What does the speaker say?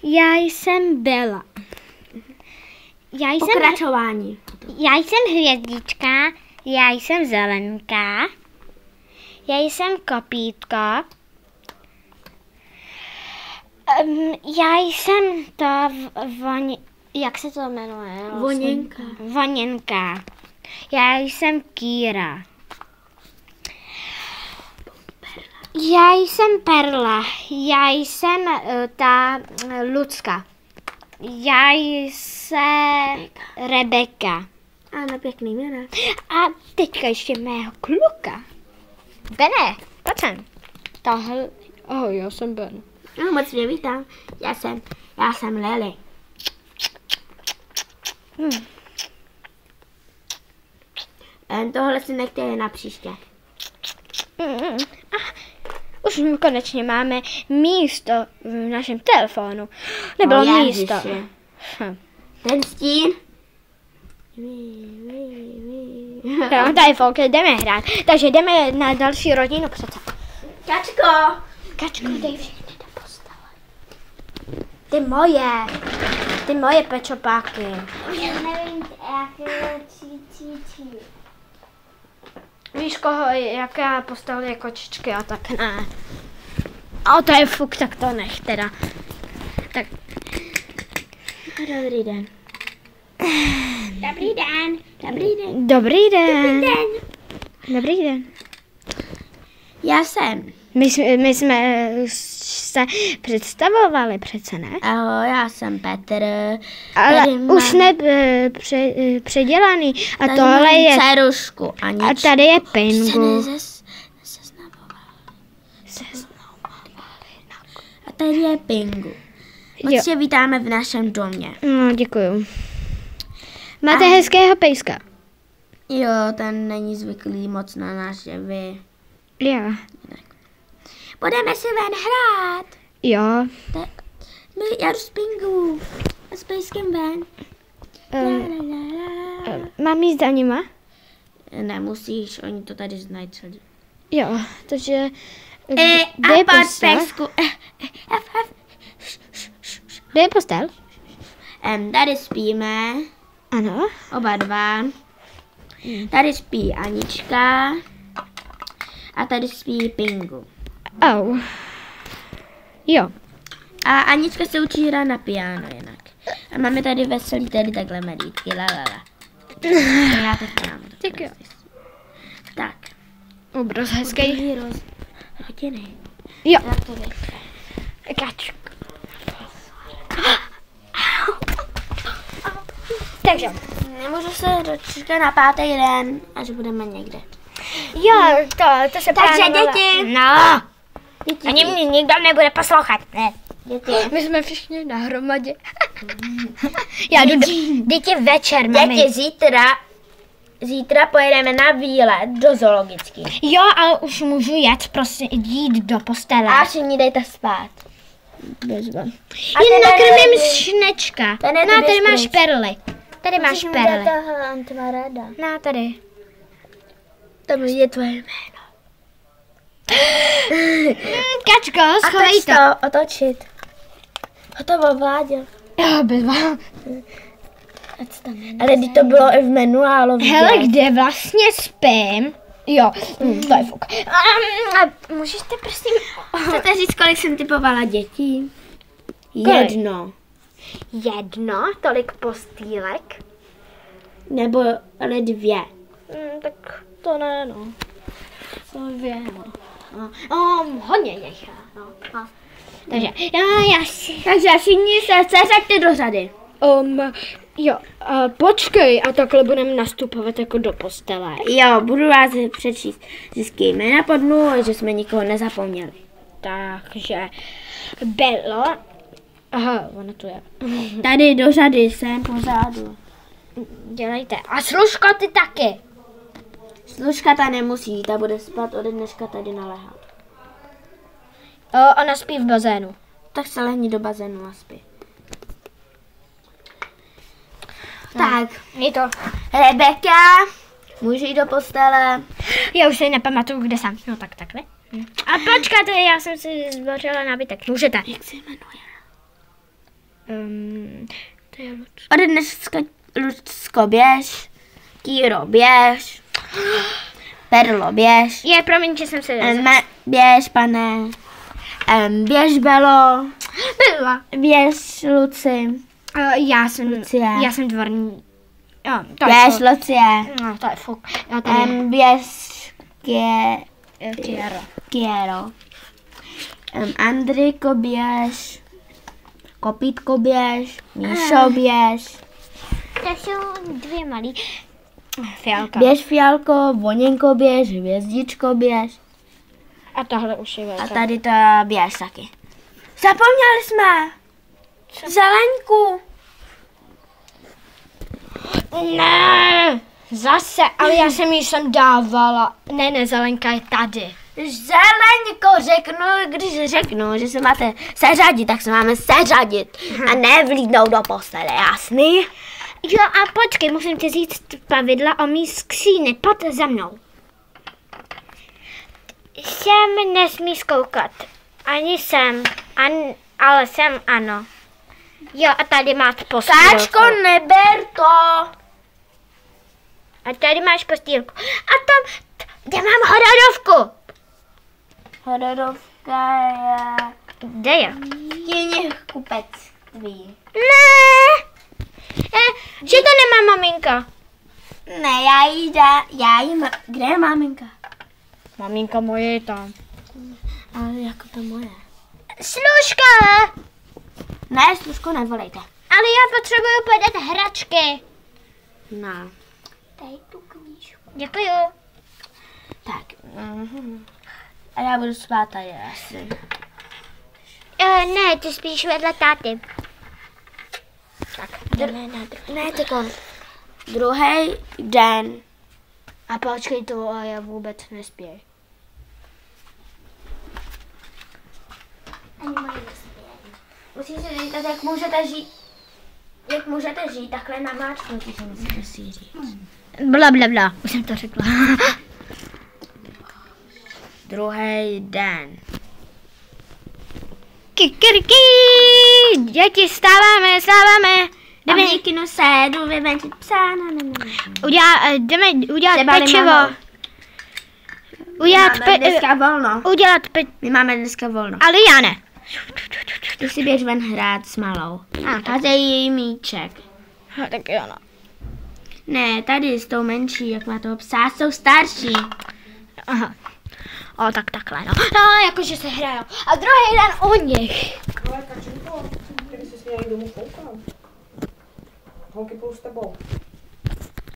Já jsem Bela. Pokračování. Já jsem Hvězdička, já jsem Zelenka, já jsem Kopítko, já jsem to jak se to jmenuje? Voněnka. Já jsem Kýra. Já jsem Perla. Já jsem ta Lucka. Já jsem Rebeka. Ano, pěkný jméno. A teďka ještě mého kluka. Bene, pojď sem. Tohle. Ahoj, já jsem Ben. No, moc mě vítám. Já jsem Lily. Tohle si nechte na příště. Už konečně máme místo v našem telefonu. Nebylo místo. Ten stín. No, tady folk, jdeme hrát. Takže jdeme na další rodinu přece. Kačko, dej všechny do postele. Ty moje pečopáky. Já nevím, jaké Víš koho, jaká postel je kočičky a tak ne. A to je fuk, tak to nech teda. Tak. Dobrý den. Dobrý den. Dobrý den. Dobrý den. Dobrý den. Dobrý den. Já jsem. My jsme se představovali přece, ne? Ahoj, já jsem Petr. Ale tady už předělaný. A tady tohle mám je... dcerušku. A tady je Pingu. A tady je Pingu. Moc tě vítáme v našem domě. No, děkuju. Máte hezkého pejska? Jo, ten není zvyklý moc na návštěvy. Jo. Budeme si ven hrát. Jo. Já jdu s Pingu. A s pejskem ven. Mám jít za nima? Nemusíš, oni to tady znají celý. Jo, takže... A pojď pejsku. Kde je postel? Tady spíme. Ano. Oba dva. Tady spí Anička. A tady spí Pingu. Au. Jo. A Anička se učí hrát na piano jinak. A máme tady veselý tady takhle medítky. Já to mám. Tak jo. Tak. Obraz hezký. Rodiny. Jo. Tak to vyjde. Kačku. Takže. Nemůžu se dočkat na 5. den, až budeme někde. Jo, to se Takže plánovalo. děti. No. Děti. Ani mě nikdo nebude poslouchat. Ne. Děti. My jsme všichni na hromadě. Já jdu děti večer, mami. Děti, zítra pojedeme na výlet do zoologický. Jo, ale už můžu jet, prostě jít do postele. A všichni dejte spát. Bezva. Jen nakrmím šnečka. No, tady máš perly. Tady máš perly. No, tady. To je tvoje jméno. Kačko, schovej to. Otočit. Hotovo, Vláďo. Jo, bezva. Ale když to bylo i v manuálu. Hele, kde vlastně spím? Jo, to je fuk. Můžete prosím... Chcete říct, kolik jsem typovala dětí? Kolik? 1. Tolik postýlek. Nebo ale 2. Tak to ne, no. To 2, no. Hodně jich, no. Takže, Takže všichni se seřaďte do řady. Jo, počkej, a takhle budeme nastupovat jako do postele. Jo, budu vás přečíst vždycky jména po dnu, že jsme nikoho nezapomněli. Takže, Belo. Aha, ono tu je. Tady do řady jsem pozadu. Dělejte. A Služko, ty taky. Služka ta nemusí, ta bude spát ode dneška tady naléhat. Ona spí v bazénu. Tak se lehni do bazénu a spí. Tak, je to. Rebeka, můžu jít do postele. Já už si nepamatuju, kde jsem. No tak takhle. A počkáte, já jsem si zbořila nábytek. Můžete. Jak se jmenuje? To je Lucko. Ode dneska Lucko běž, Kýro běž, Perlo běž. Je, promiň, že jsem se Běž, pane. Běž, Belo. Byla. Běž, Luci. Já jsem dvorní. Jo, to je běž, Lucie. No, to je fuk. Běž, Kiero. Andrejko běž. Kopítko běž. Míšo běž. To jsou dvě malý. Fialka. Běž, Fialko, Voněnko běž, Hvězdičko běž. A tohle už je velká. A tady to běž taky. Zapomněli jsme. Zelenku. Ne, zase, ale já jsem ji sem dávala. Ne, zelenka je tady. Zelenko, když řeknu, že se máte seřadit, tak se máme seřadit. A ne vlídnout do postele, jasný? Jo, a počkej, musím ti říct pravidla o mý skříni. Pojď za mnou. Sem nesmíš koukat. Ani sem, ale sem ano. Jo, a tady máš postýlku. Sáčko, neber to. A tady máš postýlku. A tam, kde mám hororovku? Hororovka je... Kde je? Jiný kupec tvý. Ne! Že to nemá maminka. Ne, kde je maminka? Maminka moje je tam. Ale jako to moje. Služka! Ne, služku nevolejte. Ale já potřebuju podat hračky. No. Dej tu knížku. Děkuju. Tak. A já budu spát tady asi. Ne, ty spíš vedle táty. Tak, ne, takhle. Druhý den. A počkej to, a já vůbec nespěj. Ani moje nespějí. Musíte říct, jak můžete žít takhle namáčknutí, že musíte si říct. Bla, už jsem to řekla. Druhý den. Kikiriki, děti, stáváme. Jdeme kino se, jdu vyvenčit psa, Jdeme udělat pečivo. My máme dneska volno. Ale já ne. Ty si běž ven hrát s malou. Házej její míček. Tak jo, no. Ne, tady s tou menší, jak má toho psa, jsou starší. Aha. O, tak takhle, no. No, jakože se hrajou. A druhý den u nich. Ale Kačenko, kdyby se směla jít domů koukal. Holky půjdu s tebou.